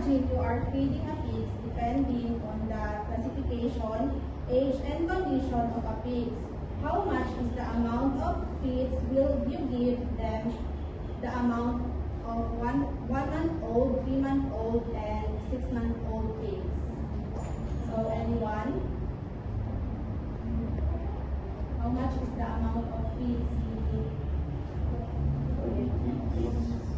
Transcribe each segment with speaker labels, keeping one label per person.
Speaker 1: Imagine you are feeding a pig depending on the classification, age, and condition of a pig. How much is the amount of feeds will you give them? The amount of one-month-old, 3-month-old, and 6-month-old pigs. So anyone? How much is the amount of feeds you give?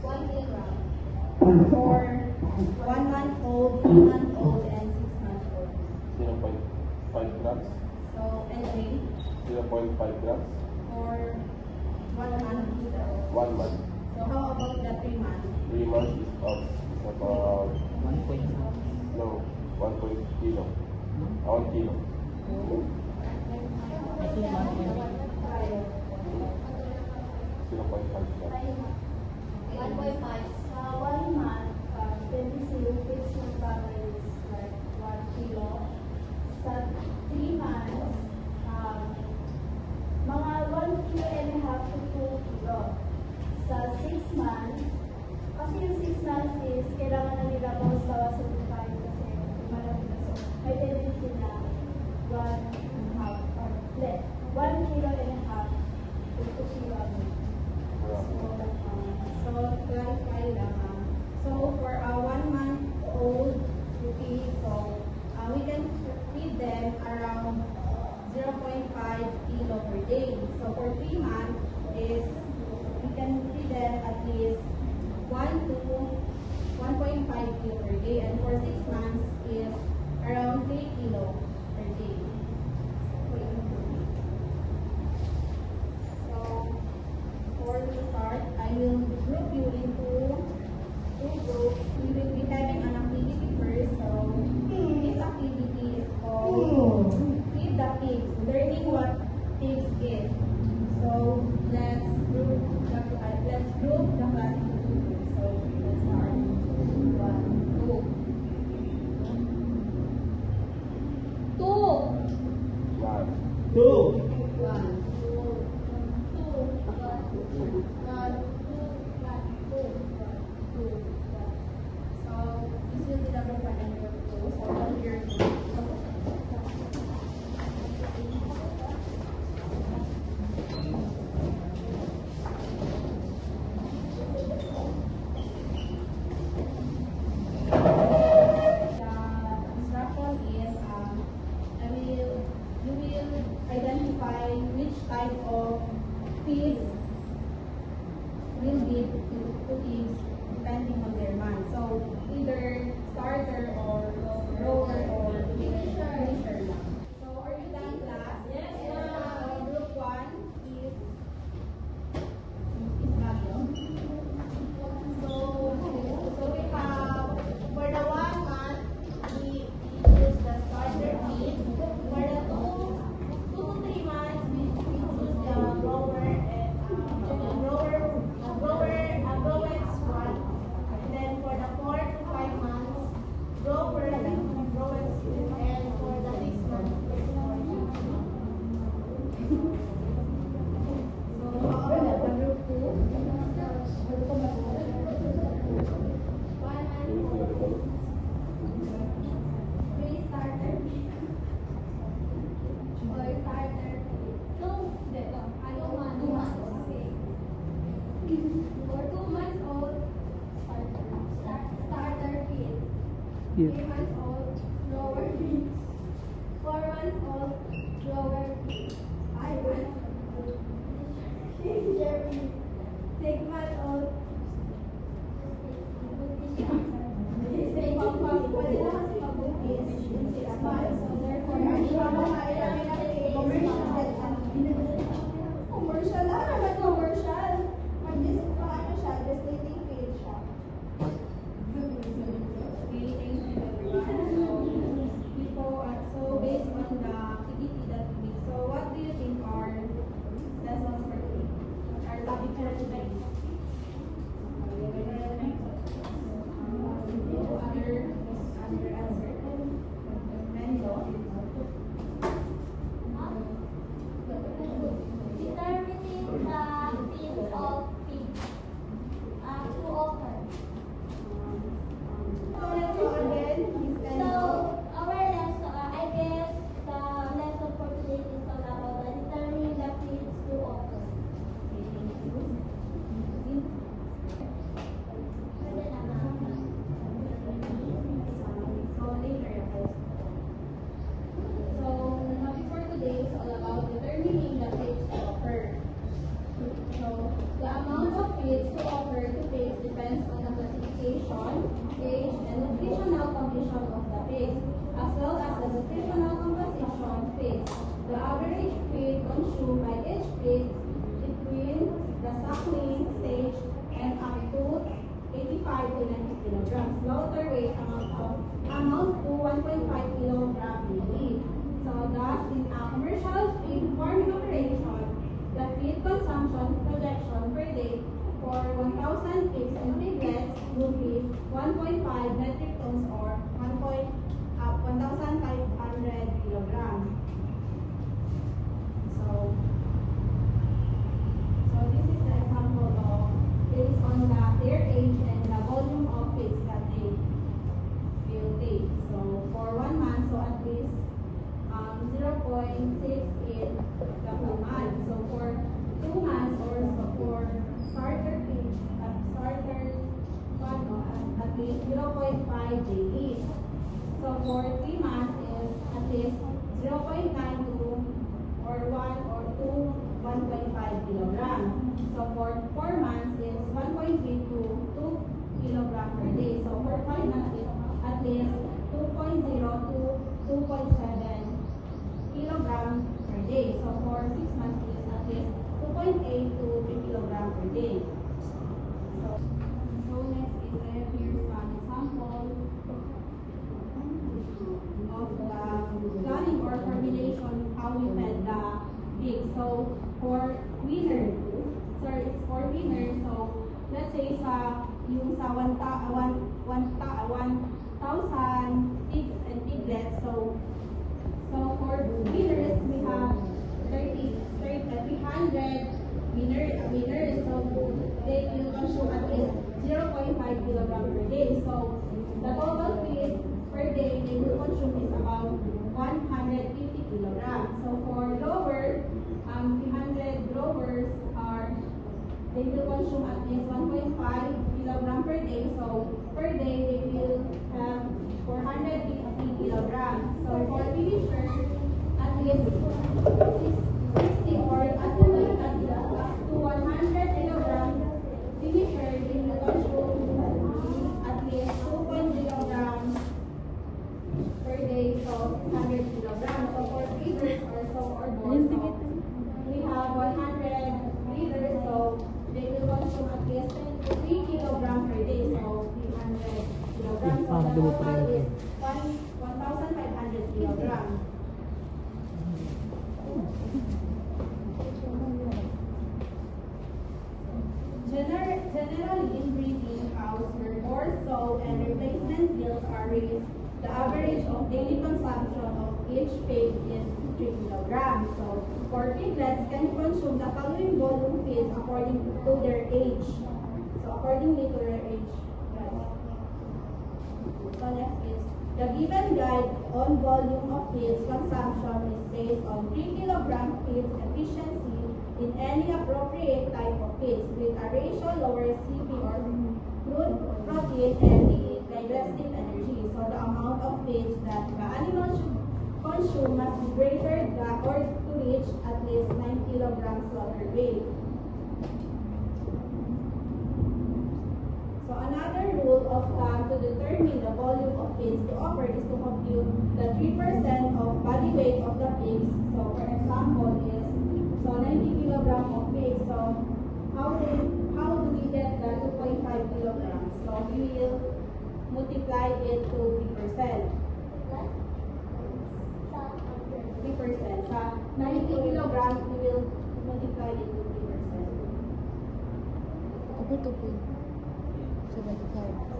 Speaker 1: 1 kilogram. For 1-month-old, 3-month-old, and 6-month-old.
Speaker 2: 0.5 grams.
Speaker 1: So anything?
Speaker 2: 0.5 grams.
Speaker 1: For 1 month is the
Speaker 2: 1 month.
Speaker 1: So how about the 3 months?
Speaker 2: 3 months is about 1 kilo. 1 kilo.
Speaker 3: I think 1 kilo.
Speaker 2: 0.5 grams.
Speaker 4: 1.5. 1 month, 26 fixed number is like 1 kilo. Sa 3 months, mga 1 kilo and a half to 2 kilo. Sa 6 months, kasi yung 6 months is kailangan na nila bawas-bawas sa bukain kasi malaki na. So, may tendency na 1.5 or 1 kilo and a half to 2 kilo.
Speaker 1: So clarify lang. So for a 1-month-old pig, so we can feed them around 0.5 kilo per day. So for 3 months is we can feed them at least 1 to 1.5 kilo per day, and for 6 months is around 3 kilo per day. So for the start, I will group you into 2 groups. We will be having an activity first. So this activity is called Feed the Pigs, learning what pigs eat. So let's group the class into 2 groups. So let's start. 1, 2.
Speaker 3: 2.
Speaker 1: 1. So this will be the group 1 and group 2. So one here. Identify which type of feeds will give to pigs depending on their month. So either starter or grower or finisher lang. So are you done, class? Yes, ma'am. Group 1 is Baguio. So we have for the 1 month we use the starter feed. For the 2 to 3 months we use the grower and grower's one. And then for the 4 to 5 months, grower's and for the 6 months. So how about the group 2? 3 starter. Or starter. No, I don't want 2 months. Okay. For 2 months old, starter feed.
Speaker 3: Yes.
Speaker 4: 3 months old, grower feed. 4 months old, grower feed. 5 months old, finisher feed. 6 months old, pwede na kasi mag-bookies. 6 months, so therefore, commercial na naman, commercial. Mag-paano siya, designating field siya.
Speaker 1: Okay, thank you everyone. So based on the activity that we did, so what do day for 1,000 pigs and piglets would be 1.5 metric tons or 1,500 kilograms. So this is the example of based on their age and the volume of pigs that they will take. So for 1 month, so at least 0.6 in the whole month. So for 2 months or so for starter pigs, starter at least 0.5 daily. So for 3 months is at least 0.9 to or 1 or 1.5 kilograms. So for 4 months is 1.3 to 2 kilograms per day. So for 5 months is at least 2.0 to 2.7 kilograms per day. So for 6 months is at least 2.8 to 3 kilograms per day. So next is here's an example of the planning or formulation how we fed the pig. So for winner, it's for winner. So let's say sa 1,000 pigs and piglets. So for winners we have 300 winners. So they will consume at least 0.5 kilograms per day. So the total feed per day they will consume is about 150 kilograms. So for lower, 300 growers they will consume at least 1.5 kilograms per day. So per day they will have 450 kilograms. So for finishers, at least 60 or up to 100 kilograms finisher they will consume at least 2.0 grams per day. So 600 kilograms. So for feeders or so or more, so we have 100 feeders. So they will consume at least 3 kilograms per day. So 300 kilograms. So the total is 1,500 kilograms. Generally, in breeding cows where more sow and replacement bills are raised, the average of daily consumption of each pig is 3 kilograms. So for piglets can consume the following volume feeds according to their age. So accordingly to their age. So next is the given guide on volume of feeds consumption is based on 3 kilogram feeds efficiency in any appropriate type of feeds with a ratio lower CP or crude protein and digestive energy. So the amount of feeds that the animal should consume must be greater than or to reach at least 9 kilograms slaughter weight. So another rule of thumb to determine the volume of feeds to offer is to compute the 3% of body weight of the pigs. So for example is 90 kilograms of pigs. So how do we get the 2.5 kilograms? So we will multiply it to 3%. 3%. Sa 90 kilograms, we will multiply it to 3%.
Speaker 3: Ako 2.75.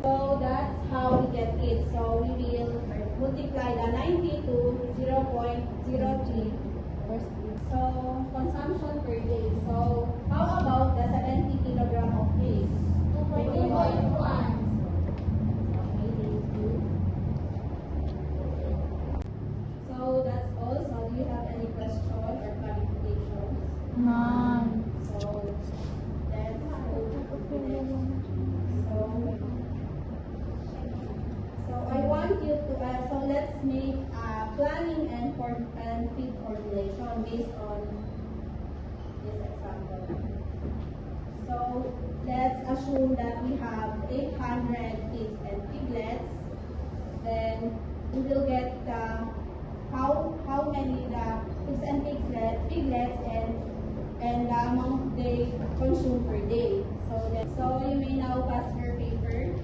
Speaker 1: So that's how we get it. So we will multiply the 90 to 0.03. So consumption per day. So how about the 70 kilogram of fish? 2.1. So that's all. So do you have any question or clarification?
Speaker 3: Ma'am.
Speaker 1: So let's go to the next. So I want you to, so let's make planning and feed formulation based on this example. So let's assume that we have 800 pigs and piglets. Then we will get how many the pigs and piglets and the amount they consume per day. So you may now pass your paper.